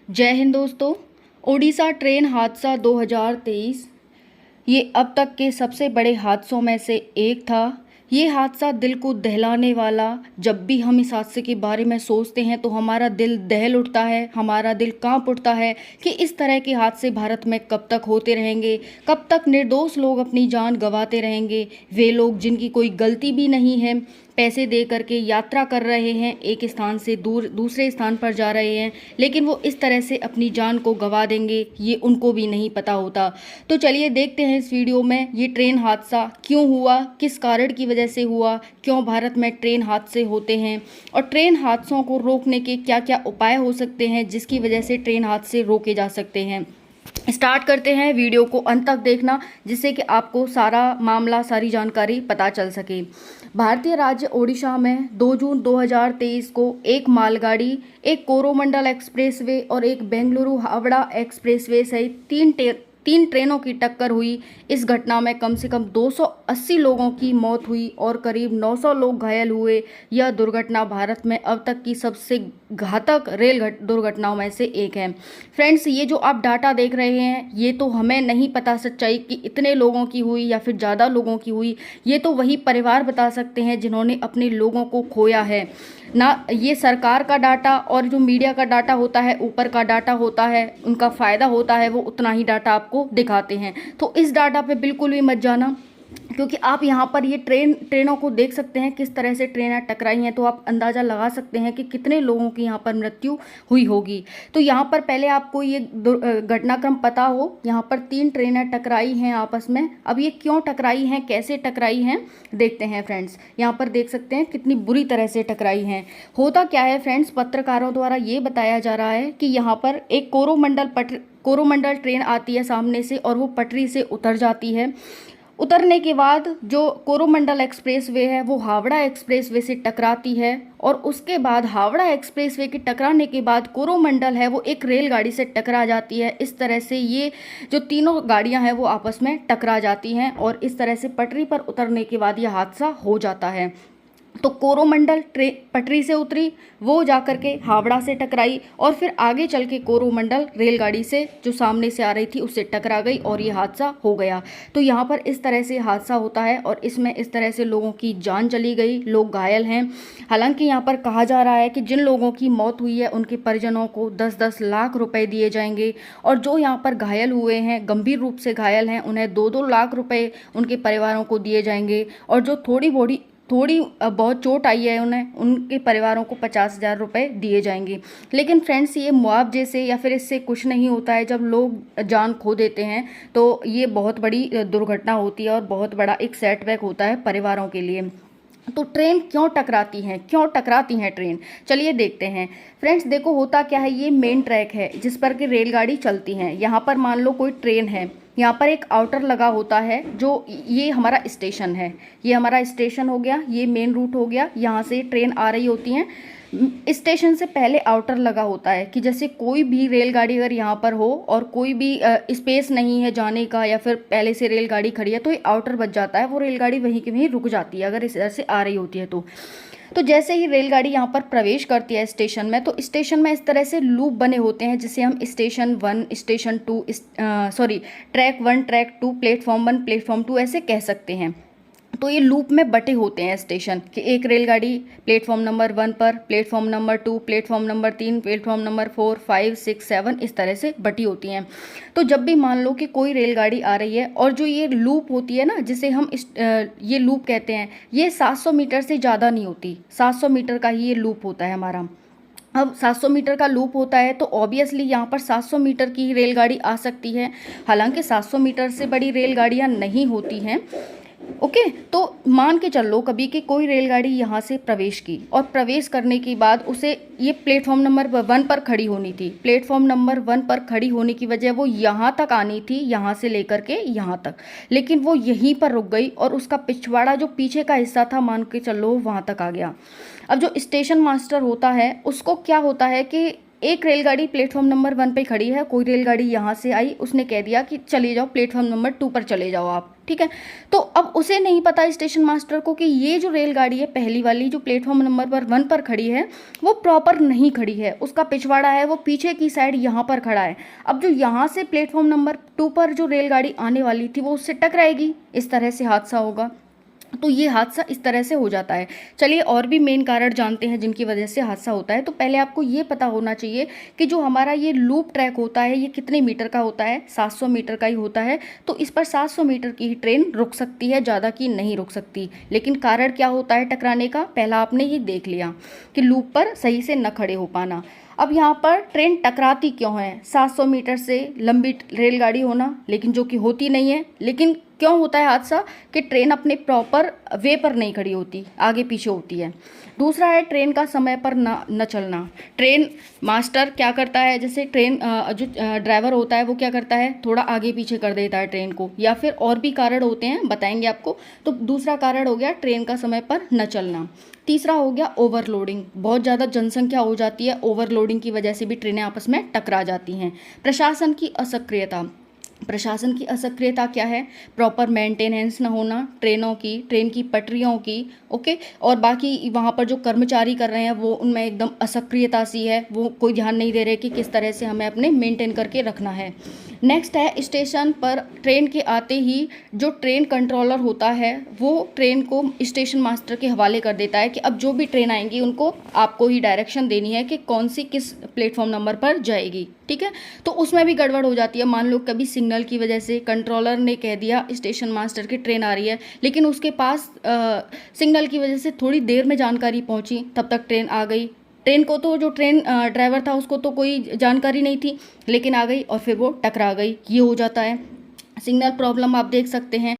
जय हिंद दोस्तों। ओडिशा ट्रेन हादसा 2023 ये अब तक के सबसे बड़े हादसों में से एक था। ये हादसा दिल को दहलाने वाला। जब भी हम इस हादसे के बारे में सोचते हैं तो हमारा दिल दहल उठता है, हमारा दिल कांप उठता है कि इस तरह के हादसे भारत में कब तक होते रहेंगे, कब तक निर्दोष लोग अपनी जान गंवाते रहेंगे। वे लोग जिनकी कोई गलती भी नहीं है, पैसे दे करके यात्रा कर रहे हैं, एक स्थान से दूसरे स्थान पर जा रहे हैं, लेकिन वो इस तरह से अपनी जान को गंवा देंगे, ये उनको भी नहीं पता होता। तो चलिए देखते हैं इस वीडियो में ये ट्रेन हादसा क्यों हुआ, किस कारण की वजह से हुआ, क्यों भारत में ट्रेन हादसे होते हैं और ट्रेन हादसों को रोकने के क्या क्या उपाय हो सकते हैं जिसकी वजह से ट्रेन हादसे रोके जा सकते हैं। स्टार्ट करते हैं, वीडियो को अंत तक देखना जिससे कि आपको सारा मामला, सारी जानकारी पता चल सके। भारतीय राज्य ओडिशा में 2 जून 2023 को एक मालगाड़ी, एक कोरोमंडल एक्सप्रेसवे और एक बेंगलुरु हावड़ा एक्सप्रेसवे सहित तीन ट्रेनों की टक्कर हुई। इस घटना में कम से कम 280 लोगों की मौत हुई और करीब 900 लोग घायल हुए। यह दुर्घटना भारत में अब तक की सबसे घातक रेल दुर्घटनाओं में से एक है। फ्रेंड्स, ये जो आप डाटा देख रहे हैं ये तो हमें नहीं पता सच्चाई कि इतने लोगों की हुई या फिर ज़्यादा लोगों की हुई। ये तो वही परिवार बता सकते हैं जिन्होंने अपने लोगों को खोया है ना। ये सरकार का डाटा और जो मीडिया का डाटा होता है, ऊपर का डाटा होता है, उनका फ़ायदा होता है, वो उतना ही डाटा आपको दिखाते हैं। तो इस डाटा पे बिल्कुल भी मत जाना, क्योंकि आप यहाँ पर ये ट्रेनों को देख सकते हैं किस तरह से ट्रेनें टकराई हैं, तो आप अंदाज़ा लगा सकते हैं कि कितने लोगों की यहाँ पर मृत्यु हुई होगी। तो यहाँ पर पहले आपको ये घटनाक्रम पता हो। यहाँ पर 3 ट्रेनें टकराई हैं आपस में। अब ये क्यों टकराई हैं, कैसे टकराई हैं, देखते हैं फ्रेंड्स। यहाँ पर देख सकते हैं कितनी बुरी तरह से टकराई हैं। होता क्या है फ्रेंड्स, पत्रकारों द्वारा ये बताया जा रहा है कि यहाँ पर एक कोरोमंडल ट्रेन आती है सामने से और वो पटरी से उतर जाती है। उतरने के बाद जो कोरोमंडल एक्सप्रेसवे है वो हावड़ा एक्सप्रेसवे से टकराती है और उसके बाद हावड़ा एक्सप्रेसवे के टकराने के बाद कोरोमंडल है वो एक रेलगाड़ी से टकरा जाती है। इस तरह से ये जो तीनों गाड़ियां हैं वो आपस में टकरा जाती हैं और इस तरह से पटरी पर उतरने के बाद यह हादसा हो जाता है। तो कोरोमंडल ट्रेन पटरी से उतरी, वो जाकर के हावड़ा से टकराई और फिर आगे चल के कोरोमंडल रेलगाड़ी से जो सामने से आ रही थी उससे टकरा गई और ये हादसा हो गया। तो यहाँ पर इस तरह से हादसा होता है और इसमें इस तरह से लोगों की जान चली गई, लोग घायल हैं। हालांकि यहाँ पर कहा जा रहा है कि जिन लोगों की मौत हुई है उनके परिजनों को 10-10 लाख रुपए दिए जाएंगे और जो यहाँ पर घायल हुए हैं, गंभीर रूप से घायल हैं, उन्हें 2-2 लाख रुपए उनके परिवारों को दिए जाएंगे और जो थोड़ी बहुत चोट आई है उन्हें, उनके परिवारों को 50,000 रुपये दिए जाएंगे। लेकिन फ्रेंड्स, ये मुआवजे से या फिर इससे कुछ नहीं होता है। जब लोग जान खो देते हैं तो ये बहुत बड़ी दुर्घटना होती है और बहुत बड़ा एक सेटबैक होता है परिवारों के लिए। तो ट्रेन क्यों टकराती हैं ट्रेन, चलिए देखते हैं। फ्रेंड्स देखो, होता क्या है, ये मेन ट्रैक है जिस पर कि रेलगाड़ी चलती हैं। यहाँ पर मान लो कोई ट्रेन है, यहाँ पर एक आउटर लगा होता है जो ये हमारा स्टेशन है, ये हमारा स्टेशन हो गया, ये मेन रूट हो गया, यहाँ से ट्रेन आ रही होती हैं। स्टेशन से पहले आउटर लगा होता है कि जैसे कोई भी रेलगाड़ी अगर यहाँ पर हो और कोई भी स्पेस नहीं है जाने का या फिर पहले से रेलगाड़ी खड़ी है तो ये आउटर बच जाता है, वो रेलगाड़ी वहीं के वहीं रुक जाती है अगर इस तरह से आ रही होती है तो जैसे ही रेलगाड़ी यहाँ पर प्रवेश करती है स्टेशन में, तो स्टेशन में इस तरह से लूप बने होते हैं जिसे हम station 1, station 2, track 1, track 2, platform 1, platform 2 ऐसे कह सकते हैं। तो ये लूप में बटे होते हैं स्टेशन कि एक रेलगाड़ी प्लेटफॉर्म नंबर 1 पर, platform number 2, platform number 3, platform number 4, 5, 6, 7 इस तरह से बटी होती हैं। तो जब भी मान लो कि कोई रेलगाड़ी आ रही है और जो ये लूप होती है ना, जिसे हम ये लूप कहते हैं, ये 700 मीटर से ज़्यादा नहीं होती, 700 मीटर का ही ये लूप होता है हमारा। अब 700 मीटर का लूप होता है तो ऑब्वियसली यहाँ पर 700 मीटर की रेलगाड़ी आ सकती है। हालांकि 700 मीटर से बड़ी रेलगाड़ियाँ नहीं होती हैं। ओके, तो मान के चल लो कभी कि कोई रेलगाड़ी यहाँ से प्रवेश की और प्रवेश करने के बाद उसे ये प्लेटफॉर्म नंबर 1 पर खड़ी होनी थी। प्लेटफॉर्म नंबर 1 पर खड़ी होने की वजह वो यहाँ तक आनी थी, यहाँ से लेकर के यहाँ तक, लेकिन वो यहीं पर रुक गई और उसका पिछवाड़ा जो पीछे का हिस्सा था मान के चलो वहाँ तक आ गया। अब जो स्टेशन मास्टर होता है उसको क्या होता है कि एक रेलगाड़ी प्लेटफॉर्म नंबर 1 पे खड़ी है, कोई रेलगाड़ी यहाँ से आई, उसने कह दिया कि चले जाओ प्लेटफॉर्म नंबर 2 पर चले जाओ आप, ठीक है। तो अब उसे नहीं पता स्टेशन मास्टर को कि ये जो रेलगाड़ी है पहली वाली जो प्लेटफॉर्म नंबर पर 1 पर खड़ी है वो प्रॉपर नहीं खड़ी है, उसका पिछवाड़ा है वो पीछे की साइड यहाँ पर खड़ा है। अब जो यहाँ से प्लेटफॉर्म नंबर 2 पर जो रेलगाड़ी आने वाली थी वो उससे टकराएगी, इस तरह से हादसा होगा। तो ये हादसा इस तरह से हो जाता है। चलिए और भी मेन कारण जानते हैं जिनकी वजह से हादसा होता है। तो पहले आपको ये पता होना चाहिए कि जो हमारा ये लूप ट्रैक होता है ये कितने मीटर का होता है, 700 मीटर का ही होता है। तो इस पर 700 मीटर की ही ट्रेन रुक सकती है, ज़्यादा की नहीं रुक सकती। लेकिन कारण क्या होता है टकराने का, पहला आपने ये देख लिया कि लूप पर सही से न खड़े हो पाना। अब यहाँ पर ट्रेन टकराती क्यों है, 700 मीटर से लंबी रेलगाड़ी होना, लेकिन जो कि होती नहीं है। लेकिन क्यों होता है हादसा कि ट्रेन अपने प्रॉपर वे पर नहीं खड़ी होती, आगे पीछे होती है। दूसरा है ट्रेन का समय पर न चलना। ट्रेन मास्टर क्या करता है, जैसे ट्रेन जो ड्राइवर होता है वो क्या करता है, थोड़ा आगे पीछे कर देता है ट्रेन को, या फिर और भी कारण होते हैं बताएंगे आपको। तो दूसरा कारण हो गया ट्रेन का समय पर न चलना। तीसरा हो गया ओवरलोडिंग, बहुत ज़्यादा जनसंख्या हो जाती है, ओवरलोडिंग की वजह से भी ट्रेनें आपस में टकरा जाती हैं। प्रशासन की असक्रियता, प्रशासन की असक्रियता क्या है, प्रॉपर मेंटेनेंस ना होना ट्रेनों की, ट्रेन की पटरियों की, ओके। और बाकी वहाँ पर जो कर्मचारी कर रहे हैं वो उनमें एकदम असक्रियता सी है, वो कोई ध्यान नहीं दे रहे कि किस तरह से हमें अपने मेंटेन करके रखना है। नेक्स्ट है स्टेशन पर ट्रेन के आते ही जो ट्रेन कंट्रोलर होता है वो ट्रेन को स्टेशन मास्टर के हवाले कर देता है कि अब जो भी ट्रेन आएंगी उनको आपको ही डायरेक्शन देनी है कि कौन सी किस प्लेटफॉर्म नंबर पर जाएगी, ठीक है। तो उसमें भी गड़बड़ हो जाती है। मान लो कभी सिग्नल की वजह से कंट्रोलर ने कह दिया स्टेशन मास्टर की ट्रेन आ रही है, लेकिन उसके पास सिग्नल की वजह से थोड़ी देर में जानकारी पहुंची, तब तक ट्रेन आ गई। ट्रेन को तो जो ट्रेन ड्राइवर था उसको तो कोई जानकारी नहीं थी, लेकिन आ गई और फिर वो टकरा गई, ये हो जाता है। सिग्नल प्रॉब्लम आप देख सकते हैं।